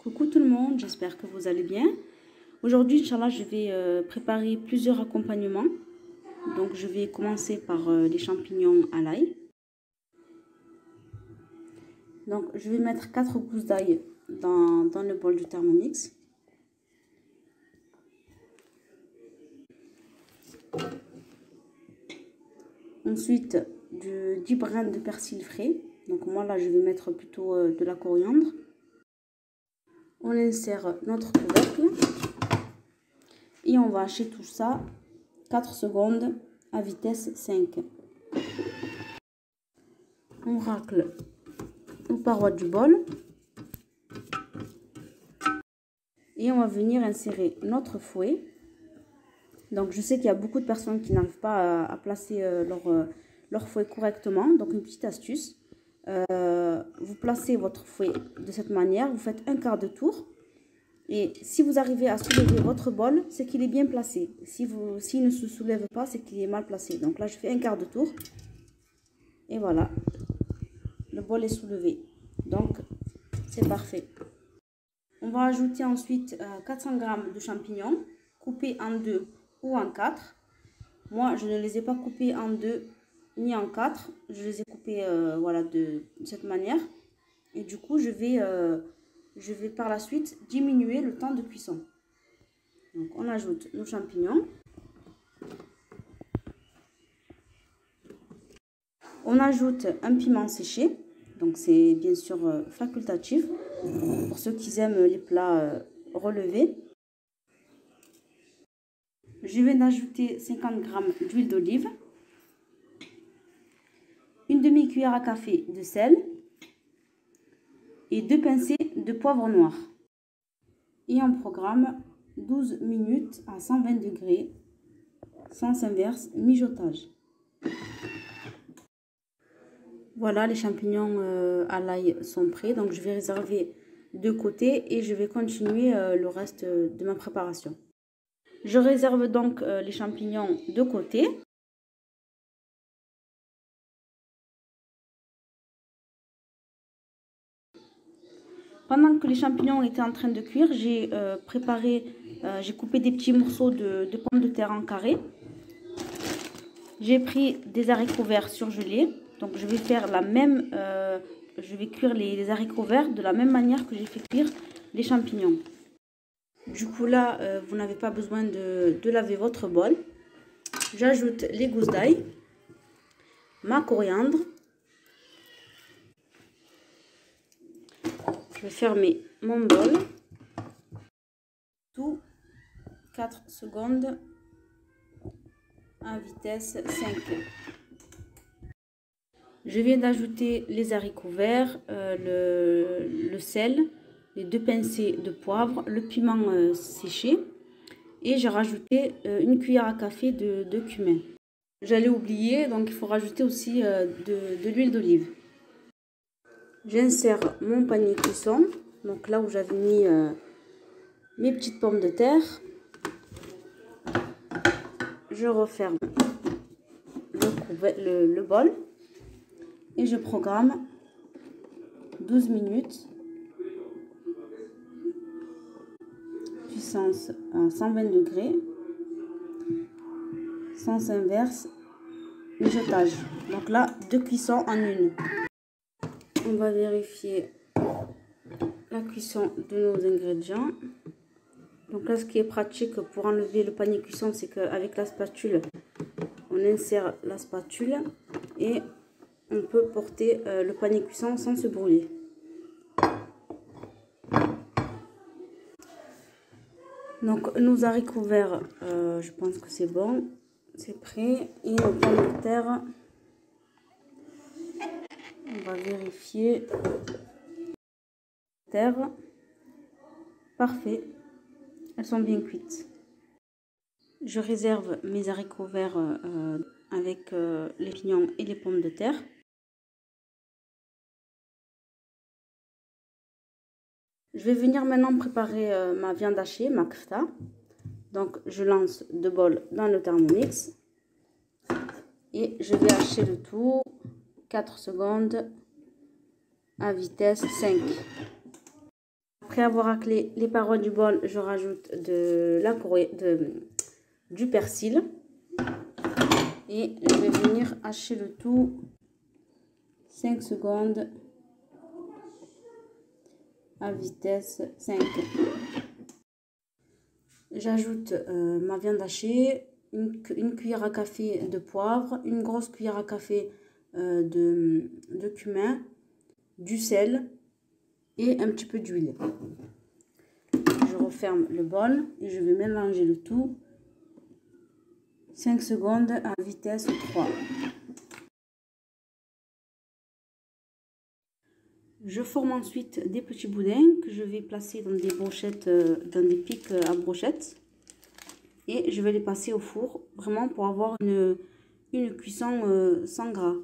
Coucou tout le monde, j'espère que vous allez bien. Aujourd'hui, Inch'Allah, je vais préparer plusieurs accompagnements. Donc, je vais commencer par les champignons à l'ail. Donc, je vais mettre 4 gousses d'ail dans le bol du Thermomix. Ensuite, 10 brins de persil frais. Donc, moi, là, je vais mettre plutôt de la coriandre. On insère notre couvercle et on va hacher tout ça 4 secondes à vitesse 5. On racle aux parois du bol et on va venir insérer notre fouet. Donc je sais qu'il y a beaucoup de personnes qui n'arrivent pas à placer leur fouet correctement. Donc une petite astuce, vous placez votre fouet de cette manière, vous faites un quart de tour. Et si vous arrivez à soulever votre bol, c'est qu'il est bien placé. S'il ne se soulève pas, c'est qu'il est mal placé. Donc là, je fais un quart de tour. Et voilà, le bol est soulevé. Donc, c'est parfait. On va ajouter ensuite 400 g de champignons, coupés en 2 ou en 4. Moi, je ne les ai pas coupés en 2 ni en 4. Je les ai coupés voilà, de cette manière. Et du coup, je vais par la suite diminuer le temps de cuisson. Donc, on ajoute nos champignons. On ajoute un piment séché. Donc, c'est bien sûr facultatif pour ceux qui aiment les plats relevés. Je vais ajouter 50 g d'huile d'olive, une demi-cuillère à café de sel et 2 pincées de poivre noir. Et on programme 12 minutes à 120 degrés, sens inverse, mijotage. Voilà, les champignons à l'ail sont prêts. Donc, je vais réserver de côté et je vais continuer le reste de ma préparation. Je réserve donc les champignons de côté. Pendant que les champignons étaient en train de cuire, j'ai coupé des petits morceaux de pommes de terre en carré. J'ai pris des haricots verts surgelés. Donc je vais faire je vais cuire les haricots verts de la même manière que j'ai fait cuire les champignons. Du coup là, vous n'avez pas besoin de laver votre bol. J'ajoute les gousses d'ail, ma coriandre. Je vais fermer mon bol. Tout 4 secondes à vitesse 5. Je viens d'ajouter les haricots verts, le sel, les 2 pincées de poivre, le piment séché et j'ai rajouté une cuillère à café de cumin. J'allais oublier, donc il faut rajouter aussi de l'huile d'olive. J'insère mon panier cuisson, donc là où j'avais mis mes petites pommes de terre. Je referme le bol et je programme 12 minutes, puissance à 120 degrés, sens inverse, mijotage. Donc là, 2 cuissons en une. On va vérifier la cuisson de nos ingrédients. Donc là, ce qui est pratique pour enlever le panier cuisson, c'est qu'avec la spatule, on insère la spatule et on peut porter le panier cuisson sans se brûler. Donc nos haricots verts, je pense que c'est bon, c'est prêt. Et nos pommes de terre, on va vérifier. Parfait, elles sont bien cuites. Je réserve mes haricots verts avec les pignons et les pommes de terre. Je vais venir maintenant préparer ma viande hachée, ma kfta. Donc je lance 2 bols dans le Thermomix et je vais hacher le tout 4 secondes à vitesse 5. Après avoir raclé les parois du bol, je rajoute du persil. Et je vais venir hacher le tout 5 secondes à vitesse 5. J'ajoute ma viande hachée, une cuillère à café de poivre, une grosse cuillère à café de cumin, du sel et un petit peu d'huile. Je referme le bol et je vais mélanger le tout 5 secondes à vitesse 3. Je forme ensuite des petits boudins que je vais placer dans des brochettes, dans des pics à brochettes. Et je vais les passer au four, vraiment pour avoir une cuisson sans gras.